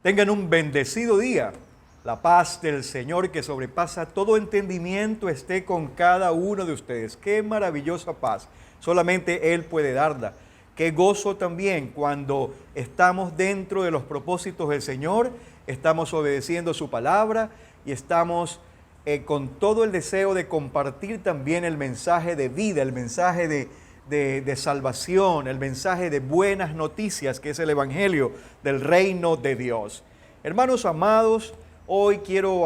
Tengan un bendecido día. La paz del Señor que sobrepasa todo entendimiento esté con cada uno de ustedes. Qué maravillosa paz. Solamente Él puede darla. Qué gozo también cuando estamos dentro de los propósitos del Señor, estamos obedeciendo su palabra y estamos con todo el deseo de compartir también el mensaje de vida, el mensaje de salvación, el mensaje de buenas noticias, que es el Evangelio del reino de Dios. Hermanos amados, hoy quiero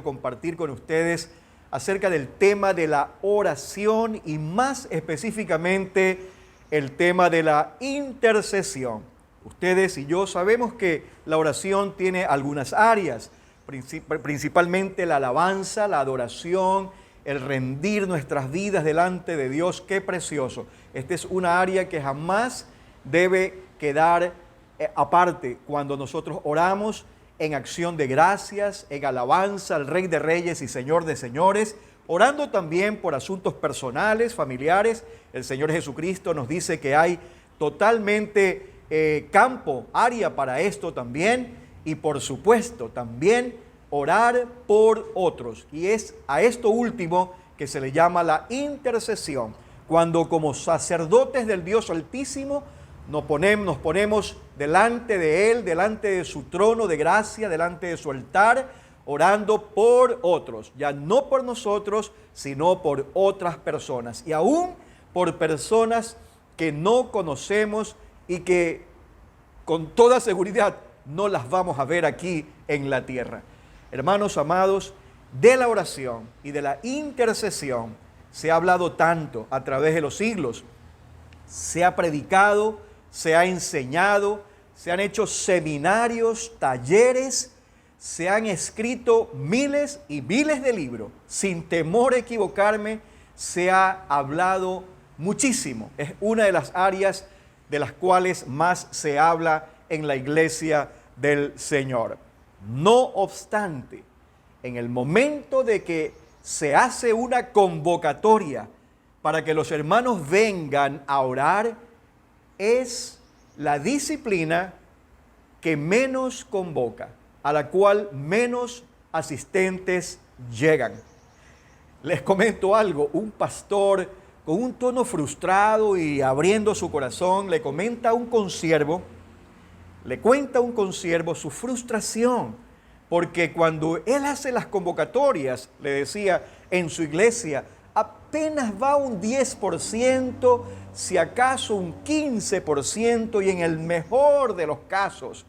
compartir con ustedes acerca del tema de la oración y más específicamente el tema de la intercesión. Ustedes y yo sabemos que la oración tiene algunas áreas, principalmente la alabanza, la adoración, el rendir nuestras vidas delante de Dios. ¡Qué precioso! Esta es una área que jamás debe quedar aparte cuando nosotros oramos en acción de gracias, en alabanza al Rey de Reyes y Señor de Señores, orando también por asuntos personales, familiares. El Señor Jesucristo nos dice que hay totalmente área para esto también, y por supuesto también orar por otros. Y es a esto último que se le llama la intercesión, cuando como sacerdotes del Dios Altísimo nos ponemos delante de Él, delante de su trono de gracia, delante de su altar, orando por otros, ya no por nosotros, sino por otras personas, y aún por personas que no conocemos y que con toda seguridad no las vamos a ver aquí en la tierra. Hermanos amados, de la oración y de la intercesión se ha hablado tanto a través de los siglos. Se ha predicado, se ha enseñado, se han hecho seminarios, talleres, se han escrito miles y miles de libros. Sin temor a equivocarme, se ha hablado muchísimo. Es una de las áreas de las cuales más se habla en la iglesia del Señor. No obstante, en el momento de que se hace una convocatoria para que los hermanos vengan a orar, es la disciplina que menos convoca, a la cual menos asistentes llegan. Les comento algo, un pastor con un tono frustrado y abriendo su corazón le cuenta a un consiervo su frustración, porque cuando él hace las convocatorias, le decía, en su iglesia apenas va un 10%, si acaso un 15%, y en el mejor de los casos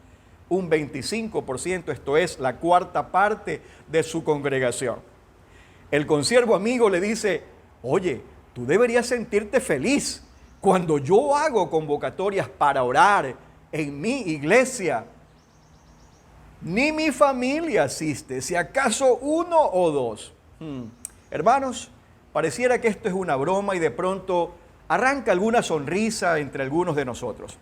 un 25%, esto es la cuarta parte de su congregación. El consiervo amigo le dice, oye, tú deberías sentirte feliz. Cuando yo hago convocatorias para orar en mi iglesia, ni mi familia asiste, si acaso uno o dos. Hermanos, pareciera que esto es una broma y de pronto arranca alguna sonrisa entre algunos de nosotros,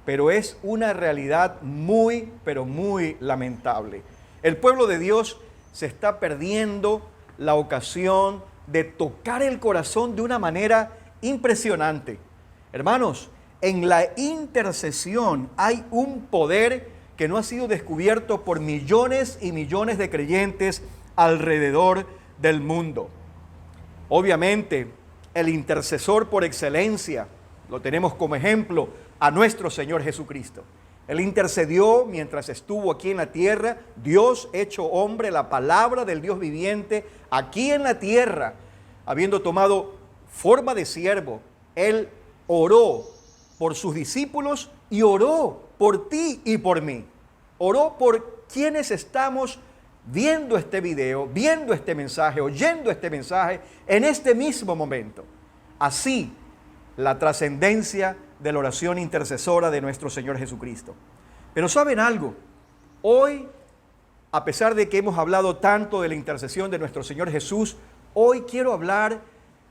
pero es una realidad muy, pero muy lamentable. El pueblo de Dios se está perdiendo la ocasión de tocar el corazón de una manera impresionante. Hermanos, en la intercesión hay un poder que no ha sido descubierto por millones y millones de creyentes alrededor del mundo. Obviamente, el intercesor por excelencia, lo tenemos como ejemplo a nuestro Señor Jesucristo. Él intercedió mientras estuvo aquí en la tierra, Dios hecho hombre, la palabra del Dios viviente, aquí en la tierra, habiendo tomado forma de siervo. Él oró por sus discípulos y oró por ti y por mí. Oró por quienes estamos viendo este video, viendo este mensaje, oyendo este mensaje en este mismo momento. Así, la trascendencia de la oración intercesora de nuestro Señor Jesucristo. Pero ¿saben algo? Hoy, a pesar de que hemos hablado tanto de la intercesión de nuestro Señor Jesús, hoy quiero hablar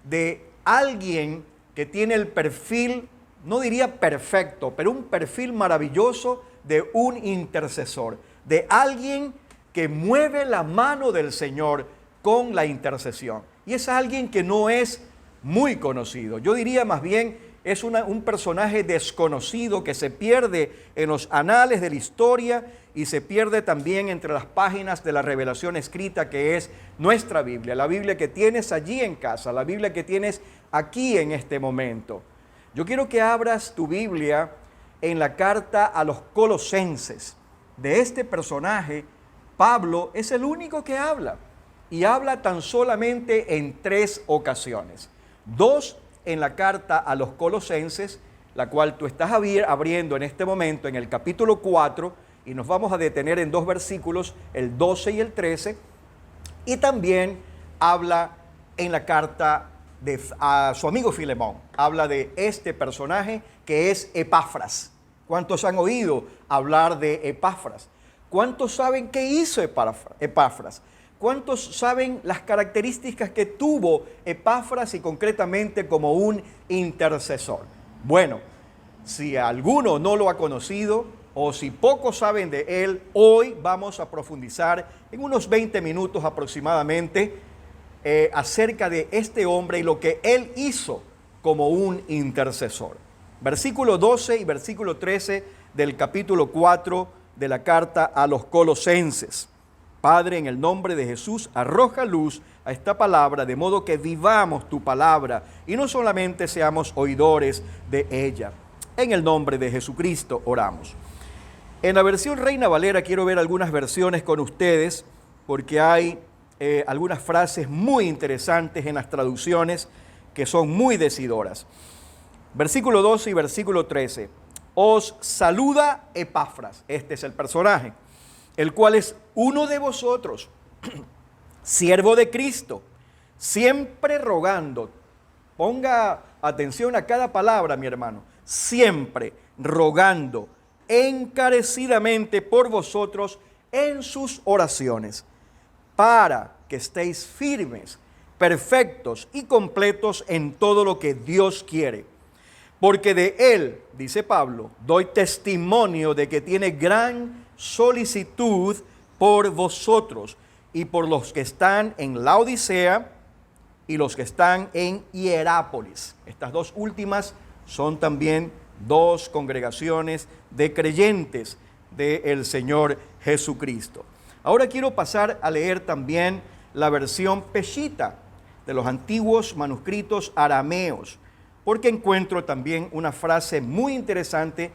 de alguien que tiene el perfil, no diría perfecto, pero un perfil maravilloso de un intercesor, de alguien que mueve la mano del Señor con la intercesión. Y es alguien que no es muy conocido. Yo diría más bien, es un personaje desconocido que se pierde en los anales de la historia y se pierde también entre las páginas de la revelación escrita que es nuestra Biblia, la Biblia que tienes allí en casa, la Biblia que tienes aquí en este momento. Yo quiero que abras tu Biblia en la carta a los Colosenses. De este personaje, Pablo es el único que habla, y habla tan solamente en 3 ocasiones. 2 en la carta a los Colosenses, la cual tú estás abriendo en este momento en el capítulo 4, y nos vamos a detener en 2 versículos, el 12 y el 13, y también habla en la carta a su amigo Filemón, habla de este personaje que es Epafras. ¿Cuántos han oído hablar de Epafras? ¿Cuántos saben qué hizo Epafras? ¿Cuántos saben las características que tuvo Epafras y concretamente como un intercesor? Bueno, si alguno no lo ha conocido o si pocos saben de él, hoy vamos a profundizar en unos 20 minutos aproximadamente acerca de este hombre y lo que él hizo como un intercesor. Versículo 12 y versículo 13 del capítulo 4 de la carta a los Colosenses. Padre, en el nombre de Jesús, arroja luz a esta palabra, de modo que vivamos tu palabra y no solamente seamos oidores de ella. En el nombre de Jesucristo oramos. En la versión Reina Valera quiero ver algunas versiones con ustedes, porque hay algunas frases muy interesantes en las traducciones que son muy decidoras. Versículo 12 y versículo 13. Os saluda Epafras, este es el personaje, el cual es uno de vosotros, siervo de Cristo, siempre rogando. Ponga atención a cada palabra, mi hermano. Siempre rogando encarecidamente por vosotros en sus oraciones, para que estéis firmes, perfectos y completos en todo lo que Dios quiere. Porque de él, dice Pablo, doy testimonio de que tiene gran solicitud por vosotros y por los que están en Laodicea y los que están en Hierápolis. Estas 2 últimas son también 2 congregaciones de creyentes del Señor Jesucristo. Ahora quiero pasar a leer también la versión Peshitta de los antiguos manuscritos arameos, porque encuentro también una frase muy interesante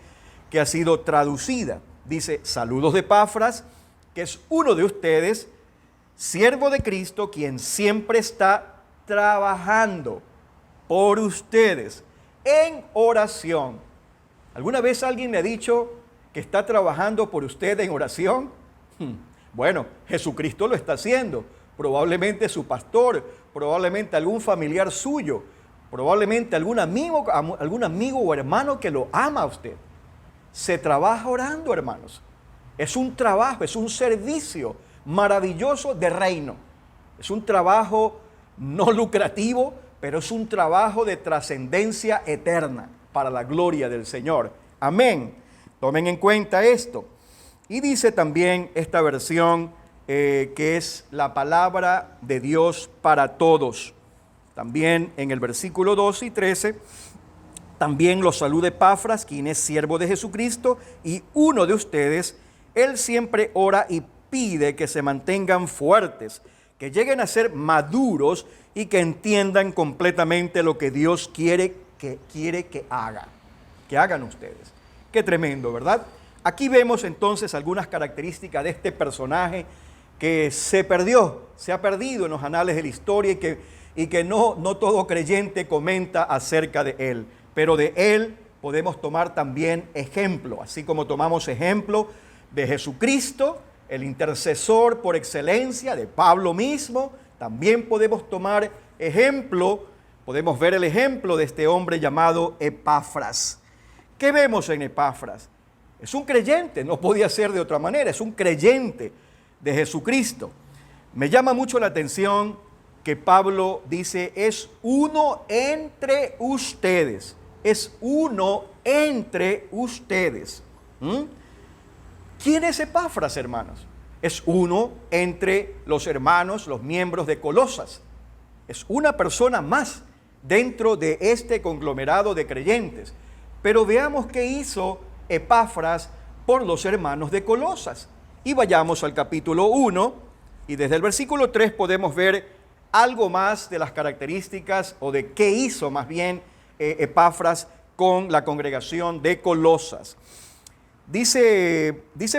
que ha sido traducida. Dice, saludos de Epafras, que es uno de ustedes, siervo de Cristo, quien siempre está trabajando por ustedes en oración. ¿Alguna vez alguien le ha dicho que está trabajando por usted en oración? Bueno, Jesucristo lo está haciendo. Probablemente su pastor, probablemente algún familiar suyo, probablemente algún amigo o hermano que lo ama a usted. Se trabaja orando, hermanos. Es un trabajo, es un servicio maravilloso de reino. Es un trabajo no lucrativo, pero es un trabajo de trascendencia eterna para la gloria del Señor. Amén. Tomen en cuenta esto. Y dice también esta versión que es la palabra de Dios para todos. También en el versículo 12 y 13, también los saluda Epafras, quien es siervo de Jesucristo y uno de ustedes. Él siempre ora y pide que se mantengan fuertes, que lleguen a ser maduros y que entiendan completamente lo que Dios quiere que hagan ustedes. Qué tremendo, ¿verdad? Aquí vemos entonces algunas características de este personaje que se ha perdido en los anales de la historia y que no todo creyente comenta acerca de él. Pero de él podemos tomar también ejemplo, así como tomamos ejemplo de Jesucristo, el intercesor por excelencia, de Pablo mismo. También podemos tomar ejemplo, podemos ver el ejemplo de este hombre llamado Epafras. ¿Qué vemos en Epafras? Es un creyente, no podía ser de otra manera, es un creyente de Jesucristo. Me llama mucho la atención que Pablo dice, es uno entre ustedes, es uno entre ustedes. ¿Quién es Epafras, hermanos? Es uno entre los hermanos, los miembros de Colosas. Es una persona más dentro de este conglomerado de creyentes. Pero veamos qué hizo Epafras por los hermanos de Colosas. Y vayamos al capítulo 1, y desde el versículo 3 podemos ver algo más de las características, o de qué hizo más bien Epafras con la congregación de Colosas. Dice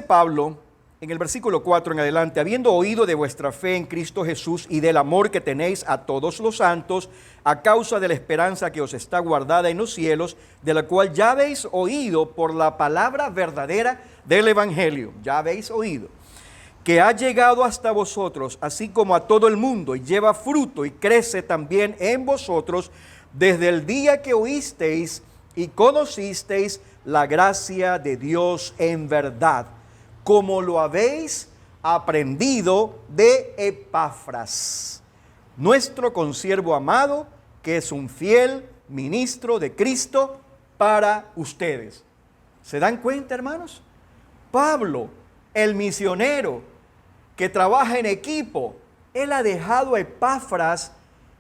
Pablo en el versículo 4 en adelante: habiendo oído de vuestra fe en Cristo Jesús y del amor que tenéis a todos los santos, a causa de la esperanza que os está guardada en los cielos, de la cual ya habéis oído por la palabra verdadera del Evangelio, ya habéis oído, que ha llegado hasta vosotros, así como a todo el mundo, y lleva fruto y crece también en vosotros, desde el día que oísteis y conocisteis la gracia de Dios en verdad, como lo habéis aprendido de Epafras, nuestro consiervo amado, que es un fiel ministro de Cristo para ustedes. ¿Se dan cuenta, hermanos? Pablo, el misionero que trabaja en equipo, él ha dejado a Epafras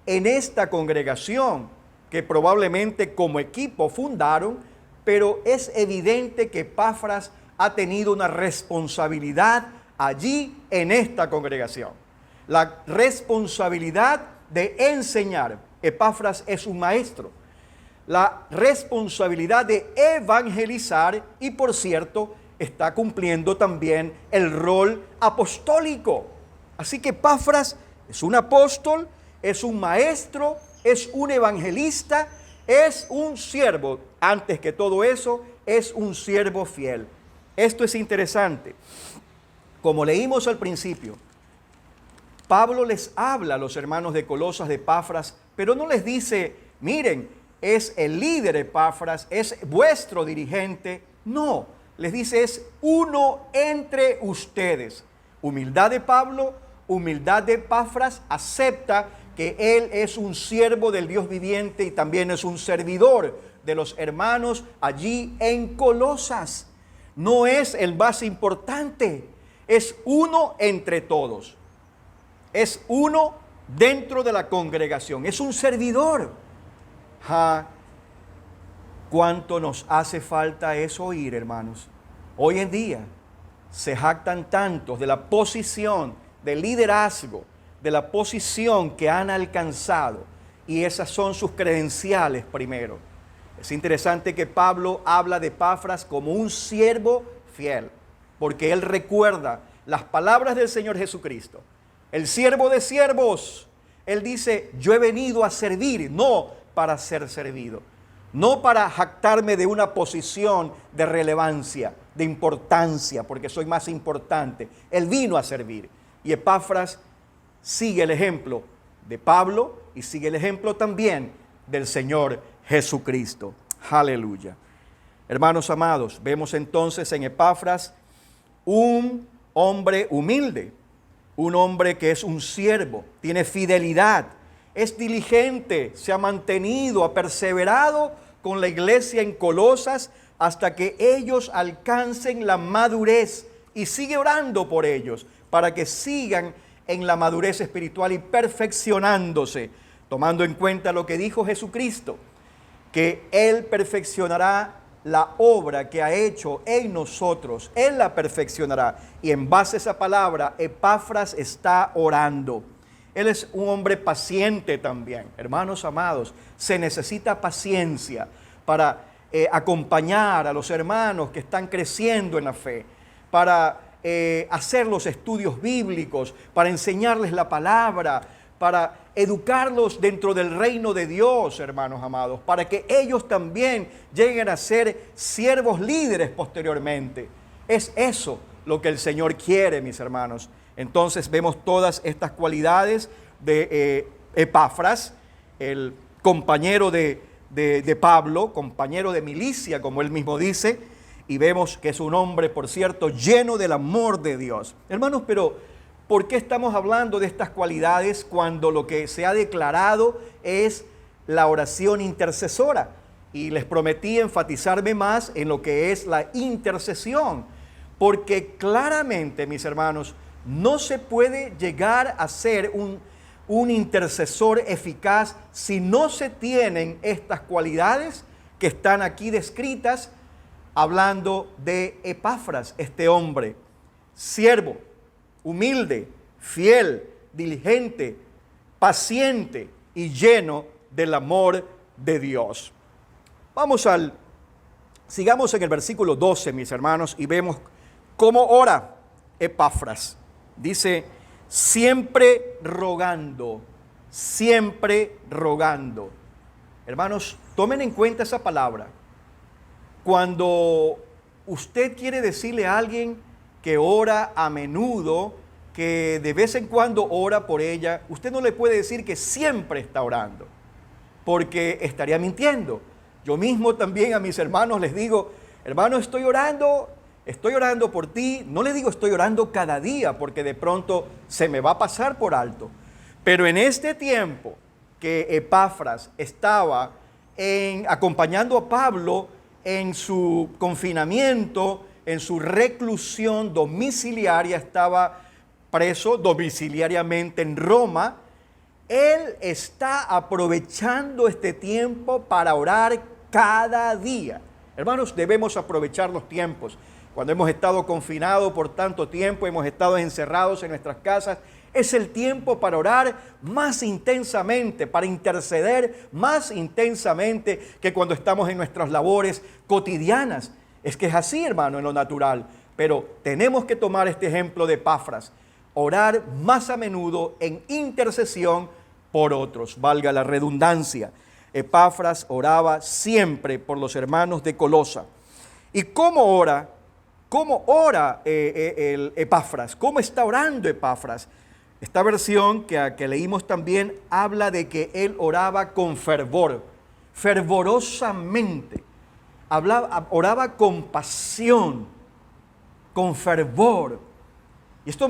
en esta congregación que probablemente como equipo fundaron, pero es evidente que Epafras ha tenido una responsabilidad allí en esta congregación. La responsabilidad de enseñar. Epafras es un maestro. La responsabilidad de evangelizar, y por cierto, está cumpliendo también el rol apostólico. Así que Epafras es un apóstol, es un maestro, es un evangelista, es un siervo. Antes que todo eso, es un siervo fiel. Esto es interesante. Como leímos al principio, Pablo les habla a los hermanos de Colosas de Epafras, pero no les dice: miren, es el líder Epafras, es vuestro dirigente. No, les dice: es uno entre ustedes. Humildad de Pablo, humildad de Epafras, acepta que él es un siervo del Dios viviente y también es un servidor de los hermanos allí en Colosas. No es el más importante, es uno entre todos. Es uno dentro de la congregación, es un servidor. ¿Cuánto nos hace falta eso oír, hermanos? Hoy en día se jactan tantos de la posición de liderazgo, de la posición que han alcanzado, y esas son sus credenciales primero. Es interesante que Pablo habla de Epafras como un siervo fiel, porque él recuerda las palabras del Señor Jesucristo, el siervo de siervos. Él dice: yo he venido a servir, no para ser servido, no para jactarme de una posición de relevancia, de importancia, porque soy más importante. Él vino a servir. Y Epafras sigue el ejemplo de Pablo y sigue el ejemplo también del Señor Jesucristo. Aleluya. Hermanos amados, vemos entonces en Epafras un hombre humilde, un hombre que es un siervo, tiene fidelidad, es diligente, se ha mantenido, ha perseverado con la iglesia en Colosas hasta que ellos alcancen la madurez, y sigue orando por ellos para que sigan en la madurez espiritual y perfeccionándose, tomando en cuenta lo que dijo Jesucristo, que Él perfeccionará la obra que ha hecho en nosotros. Él la perfeccionará. Y en base a esa palabra, Epafras está orando. Él es un hombre paciente también. Hermanos amados, se necesita paciencia para acompañar a los hermanos que están creciendo en la fe, para hacer los estudios bíblicos, para enseñarles la palabra, para educarlos dentro del reino de Dios, hermanos amados, para que ellos también lleguen a ser siervos líderes posteriormente. Es eso lo que el Señor quiere, mis hermanos. Entonces vemos todas estas cualidades de Epafras, el compañero de Pablo, compañero de milicia, como él mismo dice, y vemos que es un hombre, por cierto, lleno del amor de Dios. Hermanos, pero ¿por qué estamos hablando de estas cualidades cuando lo que se ha declarado es la oración intercesora? Y les prometí enfatizarme más en lo que es la intercesión, porque claramente, mis hermanos, no se puede llegar a ser un intercesor eficaz si no se tienen estas cualidades que están aquí descritas, hablando de Epafras, este hombre, siervo, humilde, fiel, diligente, paciente y lleno del amor de Dios. Sigamos en el versículo 12, mis hermanos, y vemos cómo ora Epafras. Dice, siempre rogando, siempre rogando. Hermanos, tomen en cuenta esa palabra. Cuando usted quiere decirle a alguien que ora a menudo, que de vez en cuando ora por ella, usted no le puede decir que siempre está orando, porque estaría mintiendo. Yo mismo también a mis hermanos les digo, hermano, estoy orando por ti. No le digo estoy orando cada día, porque de pronto se me va a pasar por alto. Pero en este tiempo que Epafras estaba acompañando a Pablo en su confinamiento, en su reclusión domiciliaria, estaba preso domiciliariamente en Roma, él está aprovechando este tiempo para orar cada día. Hermanos, debemos aprovechar los tiempos. Cuando hemos estado confinados por tanto tiempo, hemos estado encerrados en nuestras casas, es el tiempo para orar más intensamente, para interceder más intensamente que cuando estamos en nuestras labores cotidianas. Es que es así, hermano, en lo natural. Pero tenemos que tomar este ejemplo de Epafras, orar más a menudo en intercesión por otros, valga la redundancia. Epafras oraba siempre por los hermanos de Colosa. ¿Y cómo ora? ¿Cómo ora el Epafras? ¿Cómo está orando Epafras? Esta versión que leímos también habla de que él oraba con fervor, fervorosamente. Oraba con pasión, con fervor. Y esto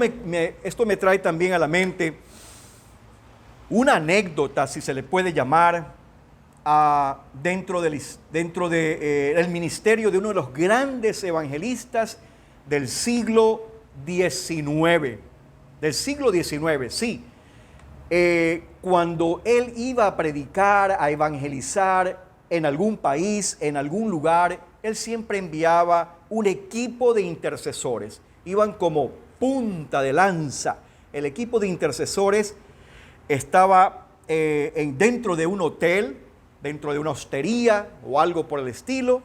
me trae también a la mente una anécdota, si se le puede llamar, dentro del ministerio de uno de los grandes evangelistas del siglo XIX. Del siglo XIX, sí. Cuando él iba a predicar, a evangelizar en algún país, en algún lugar, él siempre enviaba un equipo de intercesores. Iban como punta de lanza. El equipo de intercesores estaba dentro de un hotel, dentro de una hostería o algo por el estilo,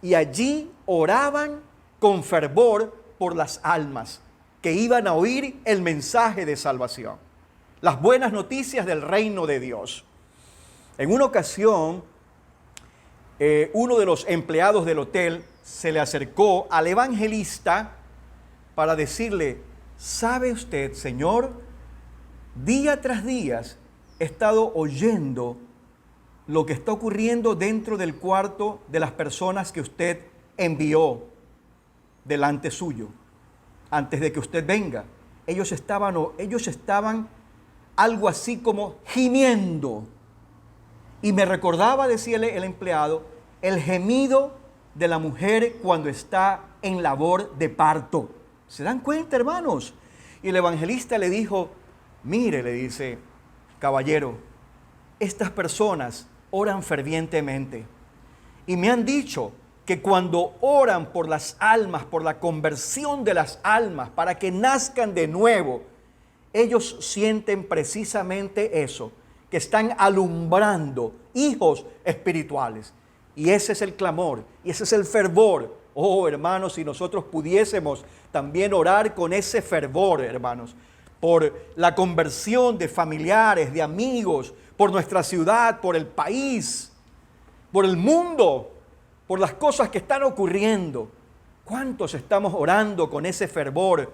y allí oraban con fervor por las almas que iban a oír el mensaje de salvación, las buenas noticias del reino de Dios. En una ocasión, uno de los empleados del hotel se le acercó al evangelista para decirle, ¿sabe usted, señor? Día tras día he estado oyendo lo que está ocurriendo dentro del cuarto de las personas que usted envió delante suyo, antes de que usted venga. Ellos estaban algo así como gimiendo. Y me recordaba, decía el empleado, el gemido de la mujer cuando está en labor de parto. ¿Se dan cuenta, hermanos? Y el evangelista le dijo, mire, le dice, caballero, estas personas oran fervientemente y me han dicho que cuando oran por las almas, por la conversión de las almas, para que nazcan de nuevo, ellos sienten precisamente eso, que están alumbrando hijos espirituales. Y ese es el clamor, y ese es el fervor. Oh, hermanos, si nosotros pudiésemos también orar con ese fervor, hermanos, por la conversión de familiares, de amigos, por nuestra ciudad, por el país, por el mundo, por las cosas que están ocurriendo. ¿Cuántos estamos orando con ese fervor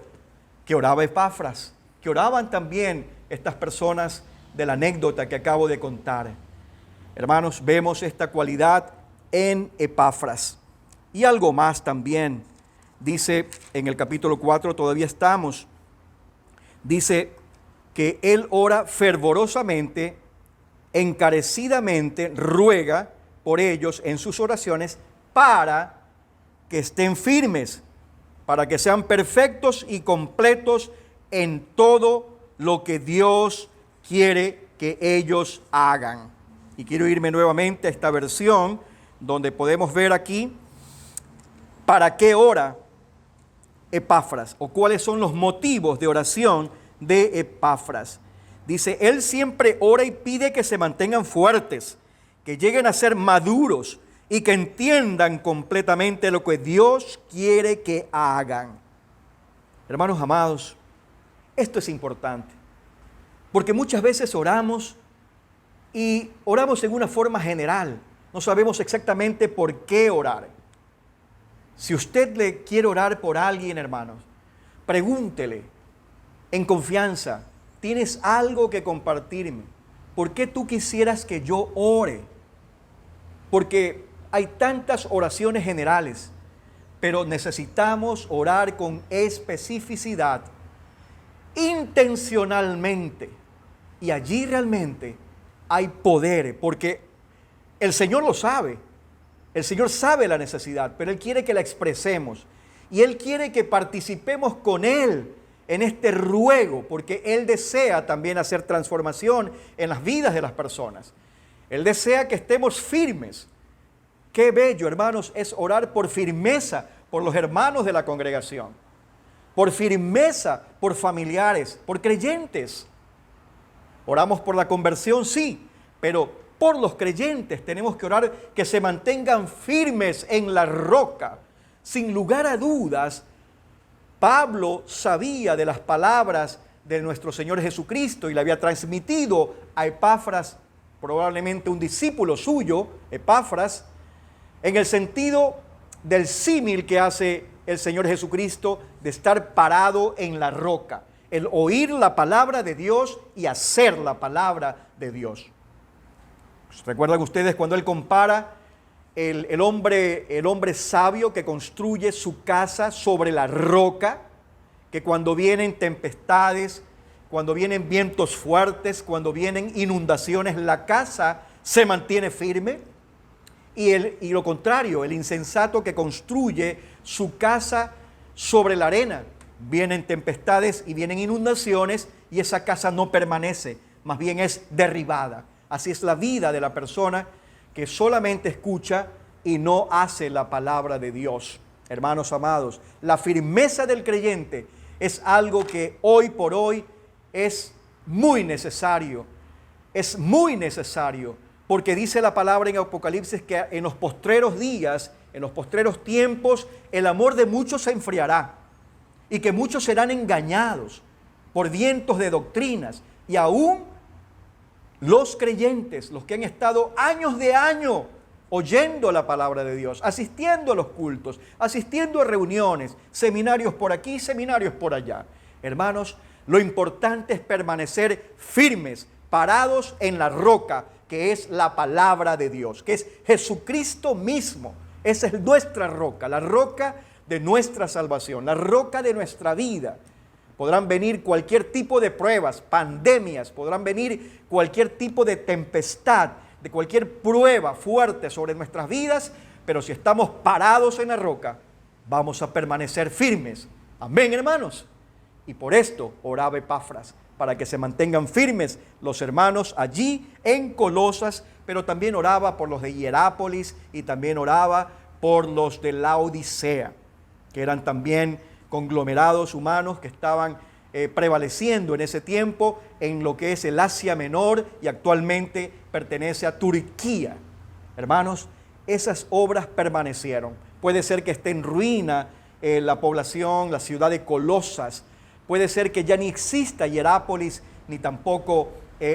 que oraba Epafras, que oraban también estas personas de la anécdota que acabo de contar? Hermanos, vemos esta cualidad en Epafras. Y algo más también, dice en el capítulo 4, todavía estamos, dice que él ora fervorosamente, encarecidamente, ruega por ellos en sus oraciones para que estén firmes, para que sean perfectos y completos en todo lo que Dios quiere que ellos hagan. Y quiero irme nuevamente a esta versión donde podemos ver aquí para qué ora Epafras o cuáles son los motivos de oración de Epafras. Dice, él siempre ora y pide que se mantengan fuertes, que lleguen a ser maduros y que entiendan completamente lo que Dios quiere que hagan. Hermanos amados, esto es importante, porque muchas veces oramos y oramos en una forma general. No sabemos exactamente por qué orar. Si usted le quiere orar por alguien, hermanos, pregúntele en confianza, ¿tienes algo que compartirme? ¿Por qué tú quisieras que yo ore? Porque hay tantas oraciones generales, pero necesitamos orar con especificidad, intencionalmente. Y allí realmente hay poder, porque el Señor lo sabe. El Señor sabe la necesidad, pero Él quiere que la expresemos. Y Él quiere que participemos con Él en este ruego, porque Él desea también hacer transformación en las vidas de las personas. Él desea que estemos firmes. Qué bello, hermanos, es orar por firmeza por los hermanos de la congregación, por firmeza por familiares, por creyentes. Oramos por la conversión, sí, pero por los creyentes tenemos que orar que se mantengan firmes en la roca. Sin lugar a dudas, Pablo sabía de las palabras de nuestro Señor Jesucristo y le había transmitido a Epafras, probablemente un discípulo suyo, Epafras, en el sentido del símil que hace el Señor Jesucristo de estar parado en la roca, el oír la palabra de Dios y hacer la palabra de Dios. ¿Recuerdan ustedes cuando Él compara el hombre sabio que construye su casa sobre la roca, que cuando vienen tempestades, cuando vienen vientos fuertes, cuando vienen inundaciones, la casa se mantiene firme? Y lo contrario, el insensato que construye su casa sobre la arena, vienen tempestades y vienen inundaciones y esa casa no permanece, más bien es derribada. Así es la vida de la persona que solamente escucha y no hace la palabra de Dios. Hermanos amados, la firmeza del creyente es algo que hoy por hoy es muy necesario. Es muy necesario, porque dice la palabra en Apocalipsis que en los postreros días, en los postreros tiempos, el amor de muchos se enfriará y que muchos serán engañados por vientos de doctrinas y aún los creyentes, los que han estado años de año oyendo la palabra de Dios, asistiendo a los cultos, asistiendo a reuniones, seminarios por aquí, seminarios por allá. Hermanos, lo importante es permanecer firmes, parados en la roca, que es la palabra de Dios, que es Jesucristo mismo. Esa es nuestra roca, la roca de nuestra salvación, la roca de nuestra vida. Podrán venir cualquier tipo de pruebas, pandemias, podrán venir cualquier tipo de tempestad, de cualquier prueba fuerte sobre nuestras vidas, pero si estamos parados en la roca, vamos a permanecer firmes. Amén, hermanos. Y por esto oraba Epafras, para que se mantengan firmes los hermanos allí en Colosas, pero también oraba por los de Hierápolis y también oraba por los de Laodicea, que eran también conglomerados humanos que estaban prevaleciendo en ese tiempo en lo que es el Asia Menor y actualmente pertenece a Turquía. Hermanos, esas obras permanecieron. Puede ser que esté en ruina la población, la ciudad de Colosas. Puede ser que ya ni exista Hierápolis ni tampoco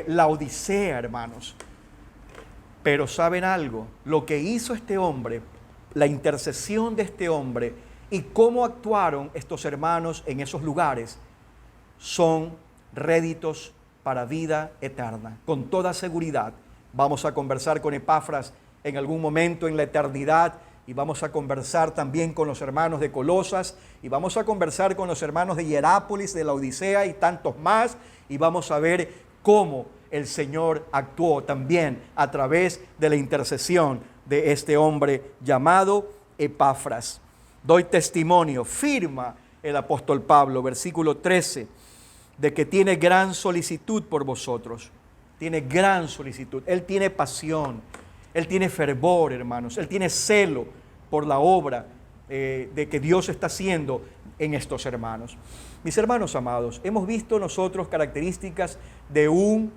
Laodicea, hermanos. Pero ¿saben algo? Lo que hizo este hombre, la intercesión de este hombre, y cómo actuaron estos hermanos en esos lugares son réditos para vida eterna. Con toda seguridad vamos a conversar con Epafras en algún momento en la eternidad y vamos a conversar también con los hermanos de Colosas y vamos a conversar con los hermanos de Hierápolis, de Laodicea y tantos más y vamos a ver cómo el Señor actuó también a través de la intercesión de este hombre llamado Epafras. Doy testimonio, firma el apóstol Pablo, versículo 13. de que tiene gran solicitud por vosotros. Tiene gran solicitud. Él tiene pasión. Él tiene fervor, hermanos. Él tiene celo por la obra de que Dios está haciendo en estos hermanos. Mis hermanos amados, hemos visto nosotros características de un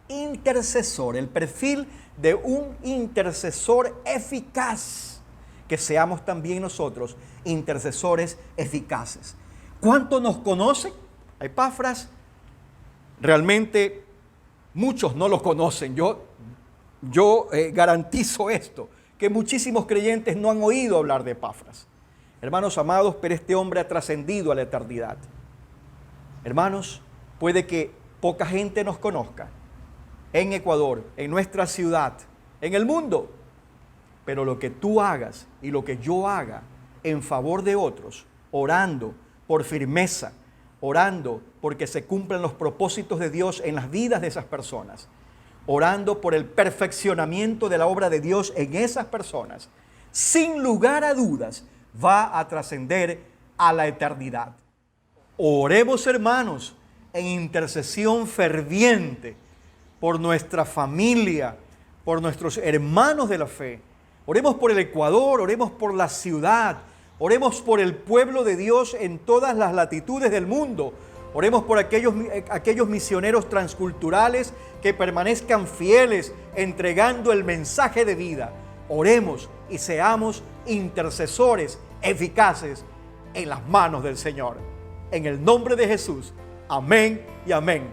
intercesor, el perfil de un intercesor eficaz. Que seamos también nosotros intercesores eficaces. ¿Cuánto nos conocen a Epafras? Realmente muchos no lo conocen. Yo garantizo esto, que muchísimos creyentes no han oído hablar de Epafras. Hermanos amados, pero este hombre ha trascendido a la eternidad. Hermanos, puede que poca gente nos conozca en Ecuador, en nuestra ciudad, en el mundo, pero lo que tú hagas y lo que yo haga en favor de otros, orando por firmeza, orando porque se cumplan los propósitos de Dios en las vidas de esas personas, orando por el perfeccionamiento de la obra de Dios en esas personas, sin lugar a dudas, va a trascender a la eternidad. Oremos, hermanos, en intercesión ferviente por nuestra familia, por nuestros hermanos de la fe. Oremos por el Ecuador, oremos por la ciudad, oremos por el pueblo de Dios en todas las latitudes del mundo. Oremos por aquellos misioneros transculturales que permanezcan fieles entregando el mensaje de vida. Oremos y seamos intercesores eficaces en las manos del Señor. En el nombre de Jesús. Amén y amén.